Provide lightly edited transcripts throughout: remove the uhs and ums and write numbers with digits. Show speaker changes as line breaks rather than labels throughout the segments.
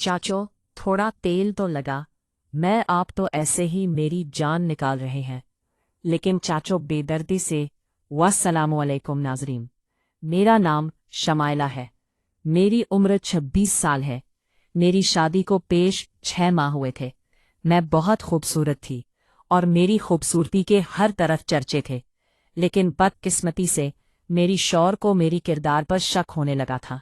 चाचो, थोड़ा तेल तो लगा। मैं आप तो ऐसे ही मेरी जान निकाल रहे हैं। लेकिन चाचो बेदर्दी से। वस्सलामुअलैकुम नाज़रीन। मेरा नाम शमाइला है। मेरी उम्र 26 साल है। मेरी शादी को पेश 6 माह हुए थे। मैं बहुत खूबसूरत थी और मेरी खूबसूरती के हर तरफ चर्चे थे। लेकिन बदकिस्मती से मेरी शौहर को मेरी किरदार पर शक होने लगा था,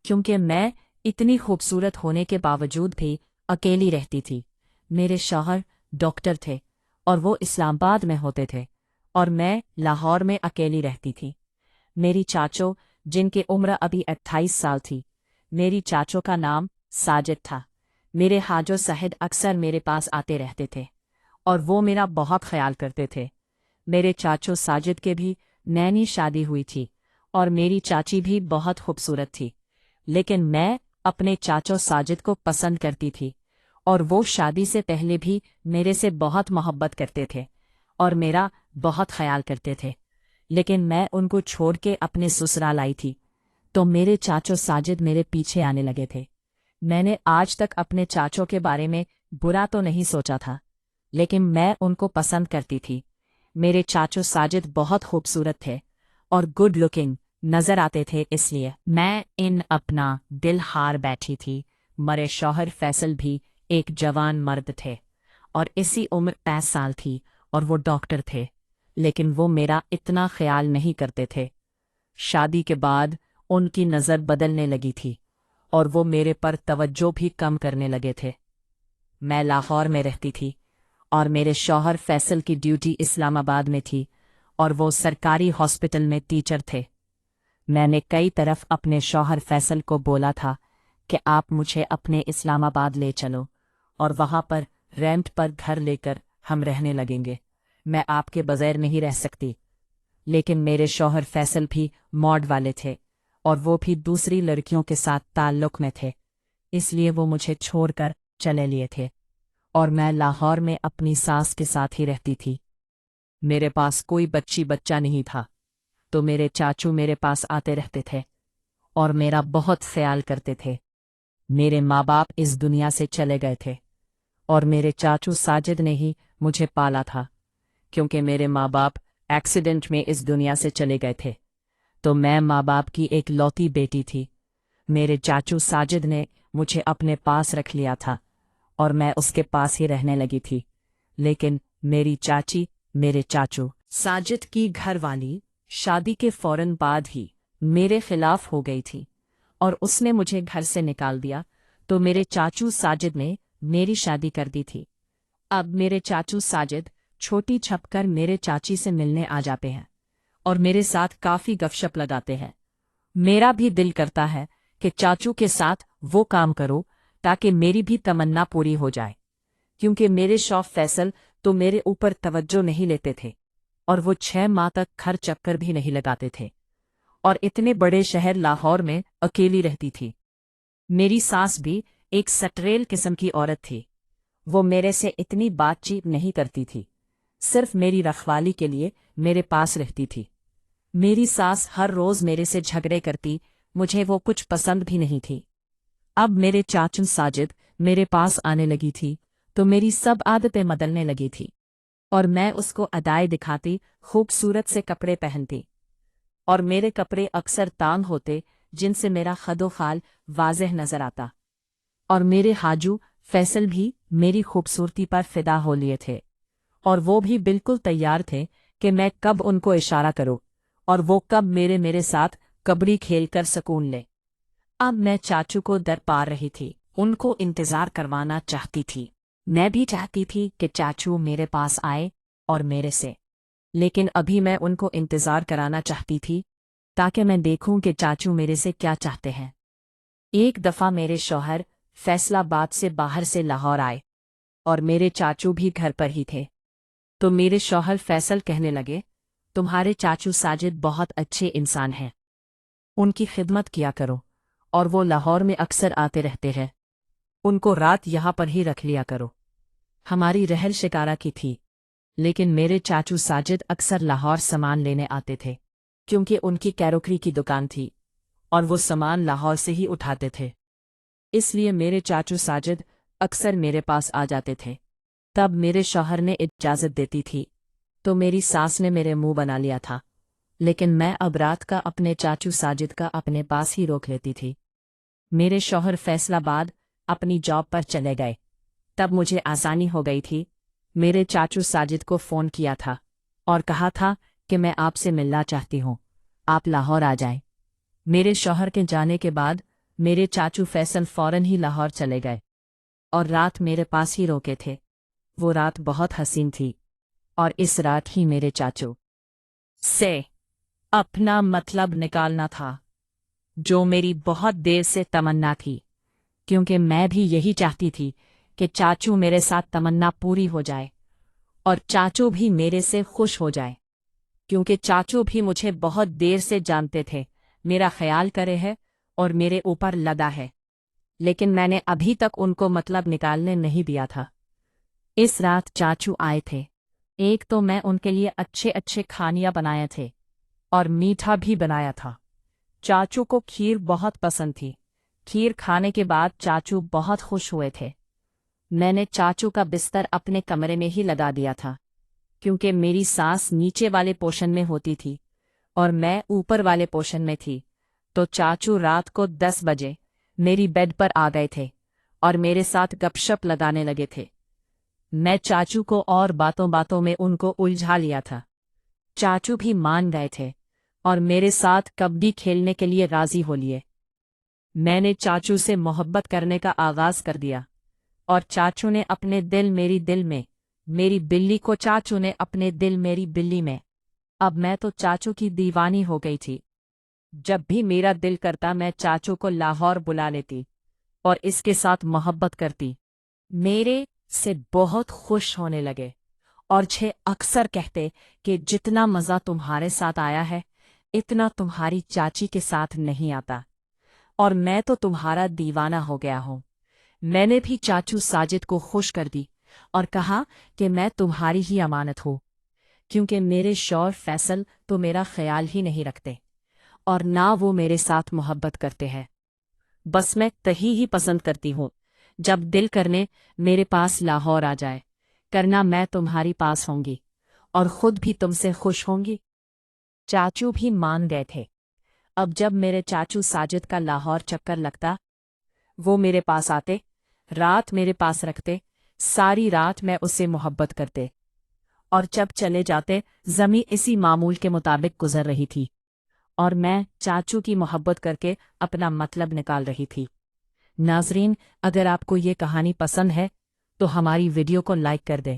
क्योंकि मैं इतनी खूबसूरत होने के बावजूद भी अकेली रहती थी। मेरे शौहर डॉक्टर थे और वो इस्लामाबाद में होते थे और मैं लाहौर में अकेली रहती थी। मेरी चाचो, जिनकी उम्र अभी 28 साल थी, मेरी चाचो का नाम साजिद था। मेरे हाजो साहिद अक्सर मेरे पास आते रहते थे और वो मेरा बहुत ख्याल करते थे। मेरे चाचो साजिद के भी नैनी शादी हुई थी और मेरी चाची भी बहुत खूबसूरत थी। लेकिन मैं अपने चाचो साजिद को पसंद करती थी और वो शादी से पहले भी मेरे से बहुत मोहब्बत करते थे और मेरा बहुत ख्याल करते थे। लेकिन मैं उनको छोड़ के अपने ससुराल आई थी तो मेरे चाचो साजिद मेरे पीछे आने लगे थे। मैंने आज तक अपने चाचों के बारे में बुरा तो नहीं सोचा था, लेकिन मैं उनको पसंद करती थी। मेरे चाचो साजिद बहुत खूबसूरत थे और गुड लुकिंग नजर आते थे, इसलिए मैं इन अपना दिल हार बैठी थी। मेरे शौहर फैसल भी एक जवान मर्द थे और इसी उम्र 5 साल थी और वो डॉक्टर थे, लेकिन वो मेरा इतना ख्याल नहीं करते थे। शादी के बाद उनकी नज़र बदलने लगी थी और वो मेरे पर तवज्जो भी कम करने लगे थे। मैं लाहौर में रहती थी और मेरे शौहर फैसल की ड्यूटी इस्लामाबाद में थी और वो सरकारी हॉस्पिटल में टीचर थे। मैंने कई तरफ अपने शौहर फैसल को बोला था कि आप मुझे अपने इस्लामाबाद ले चलो और वहाँ पर रेंट पर घर लेकर हम रहने लगेंगे। मैं आपके बगैर नहीं रह सकती। लेकिन मेरे शौहर फैसल भी मॉड वाले थे और वो भी दूसरी लड़कियों के साथ ताल्लुक में थे, इसलिए वो मुझे छोड़कर चले लिए थे और मैं लाहौर में अपनी सास के साथ ही रहती थी। मेरे पास कोई बच्चा नहीं था, तो मेरे चाचू मेरे पास आते रहते थे और मेरा बहुत ख्याल करते थे। मेरे माँ बाप इस दुनिया से चले गए थे और मेरे चाचू साजिद ने ही मुझे पाला था, क्योंकि मेरे माँ बाप एक्सीडेंट में इस दुनिया से चले गए थे, तो मैं माँ बाप की एक लौती बेटी थी। मेरे चाचू साजिद ने मुझे अपने पास रख लिया था और मैं उसके पास ही रहने लगी थी। लेकिन मेरी चाची मेरे चाचू साजिद की घरवाली शादी के फौरन बाद ही मेरे खिलाफ हो गई थी और उसने मुझे घर से निकाल दिया, तो मेरे चाचू साजिद ने मेरी शादी कर दी थी। अब मेरे चाचू साजिद छोटी छपकर मेरे चाची से मिलने आ जाते हैं और मेरे साथ काफी गपशप लगाते हैं। मेरा भी दिल करता है कि चाचू के साथ वो काम करो ताकि मेरी भी तमन्ना पूरी हो जाए, क्योंकि मेरे शौहर फैसल तो मेरे ऊपर तवज्जो नहीं लेते थे और वो 6 माह तक घर चक्कर भी नहीं लगाते थे और इतने बड़े शहर लाहौर में अकेली रहती थी। मेरी सास भी एक सटरेल किस्म की औरत थी। वो मेरे से इतनी बातचीत नहीं करती थी, सिर्फ मेरी रखवाली के लिए मेरे पास रहती थी। मेरी सास हर रोज मेरे से झगड़े करती, मुझे वो कुछ पसंद भी नहीं थी। अब मेरे चाचू साजिद मेरे पास आने लगी थी तो मेरी सब आदतें बदलने लगी थी और मैं उसको अदाएं दिखाती, खूबसूरत से कपड़े पहनती और मेरे कपड़े अक्सर तांग होते जिनसे मेरा खदोखाल वाज़ेह नजर आता। और मेरे हाजू फैसल भी मेरी खूबसूरती पर फिदा हो लिए थे और वो भी बिल्कुल तैयार थे कि मैं कब उनको इशारा करूं और वो कब मेरे साथ कबड्डी खेल कर सुकून ले। अब मैं चाचू को दर पार रही थी, उनको इंतजार करवाना चाहती थी। मैं भी चाहती थी कि चाचू मेरे पास आए और मेरे से, लेकिन अभी मैं उनको इंतजार कराना चाहती थी ताकि मैं देखूं कि चाचू मेरे से क्या चाहते हैं। एक दफ़ा मेरे शौहर फैसलाबाद से बाहर से लाहौर आए और मेरे चाचू भी घर पर ही थे, तो मेरे शौहर फैसल कहने लगे, तुम्हारे चाचू साजिद बहुत अच्छे इंसान हैं, उनकी खिदमत किया करो और वो लाहौर में अक्सर आते रहते हैं, उनको रात यहाँ पर ही रख लिया करो। हमारी रहल शिकारा की थी, लेकिन मेरे चाचू साजिद अक्सर लाहौर सामान लेने आते थे, क्योंकि उनकी कैरोकरी की दुकान थी और वो सामान लाहौर से ही उठाते थे। اس لیے میرے چاچو ساجد اکثر میرے پاس آ جاتے تھے۔ تب میرے شوہر نے اجازت دیتی تھی تو میری ساس نے میرے منہ بنا لیا تھا، لیکن میں اب رات کا اپنے چاچو ساجد کا اپنے پاس ہی روک لیتی تھی۔ میرے شوہر فیصل آباد اپنی جاب پر چلے گئے، تب مجھے آسانی ہو گئی تھی۔ میرے چاچو ساجد کو فون کیا تھا اور کہا تھا کہ میں آپ سے ملنا چاہتی ہوں، آپ لاہور آ جائیں۔ میرے شوہر کے جانے کے بعد میرے چاچو فیصل فوراً ہی لاہور چلے گئے اور رات میرے پاس ہی روکے تھے۔ وہ رات بہت حسین تھی اور اس رات ہی میرے چاچو سے اپنا مطلب نکالنا تھا، جو میری بہت دیر سے تمنا تھی، کیونکہ میں بھی یہی چاہتی تھی کہ چاچو میرے ساتھ تمنا پوری ہو جائے اور چاچو بھی میرے سے خوش ہو جائے، کیونکہ چاچو بھی مجھے بہت دیر سے جانتے تھے، میرا خیال کرے ہے اور میرے اوپر لدا ہے، لیکن میں نے ابھی تک ان کو مطلب نکالنے نہیں دیا تھا۔ اس رات چاچو آئے تھے۔ ایک تو میں ان کے لیے اچھے اچھے کھانیاں بنائے تھے اور میٹھا بھی بنایا تھا۔ چاچو کو کھیر بہت پسند تھی۔ کھیر کھانے کے بعد چاچو بہت خوش ہوئے تھے۔ میں نے چاچو کا بستر اپنے کمرے میں ہی لگا دیا تھا، کیونکہ میری ساس نیچے والے پوشن میں ہوتی تھی اور میں اوپر والے پوشن میں تھی، تو چاچو رات کو 10 بجے میری بیڈ پر آ گئے تھے اور میرے ساتھ گپ شپ لگانے لگے تھے۔ میں چاچو کو اور باتوں باتوں میں ان کو الجھا لیا تھا۔ چاچو بھی مان گئے تھے اور میرے ساتھ کبڈی کھیلنے کے لیے راضی ہو لیے۔ میں نے چاچو سے محبت کرنے کا آغاز کر دیا اور چاچو نے اپنے دل میں، میری بلی کو چاچو نے اپنے دل میری بلی میں۔ اب میں تو چاچو کی دیوانی ہو گئی تھی۔ جب بھی میرا دل کرتا میں چاچو کو لاہور بلا لیتی اور اس کے ساتھ محبت کرتی۔ میرے سے بہت خوش ہونے لگے اور اکثر کہتے کہ جتنا مزہ تمہارے ساتھ آیا ہے اتنا تمہاری چاچی کے ساتھ نہیں آتا، اور میں تو تمہارا دیوانہ ہو گیا ہوں۔ میں نے بھی چاچو ساجد کو خوش کر دی اور کہا کہ میں تمہاری ہی امانت ہوں، کیونکہ میرے شوہر فیصل تو میرا خیال ہی نہیں رکھتے اور نہ وہ میرے ساتھ محبت کرتے ہیں۔ بس میں تہی پسند کرتی ہوں، جب دل کرنے میرے پاس لاہور آ جائے، کرنا میں تمہاری پاس ہوں گی اور خود بھی تم سے خوش ہوں گی۔ چاچو بھی مان گئے تھے۔ اب جب میرے چاچو ساجد کا لاہور چکر لگتا، وہ میرے پاس آتے، رات میرے پاس رکھتے، ساری رات میں اسے محبت کرتے، اور جب چلے جاتے زمیں اسی معمول کے مطابق گزر رہی تھی اور میں چاچو کی محبت کر کے اپنا مطلب نکال رہی تھی۔ ناظرین، اگر آپ کو یہ کہانی پسند ہے تو ہماری ویڈیو کو لائک کر دیں۔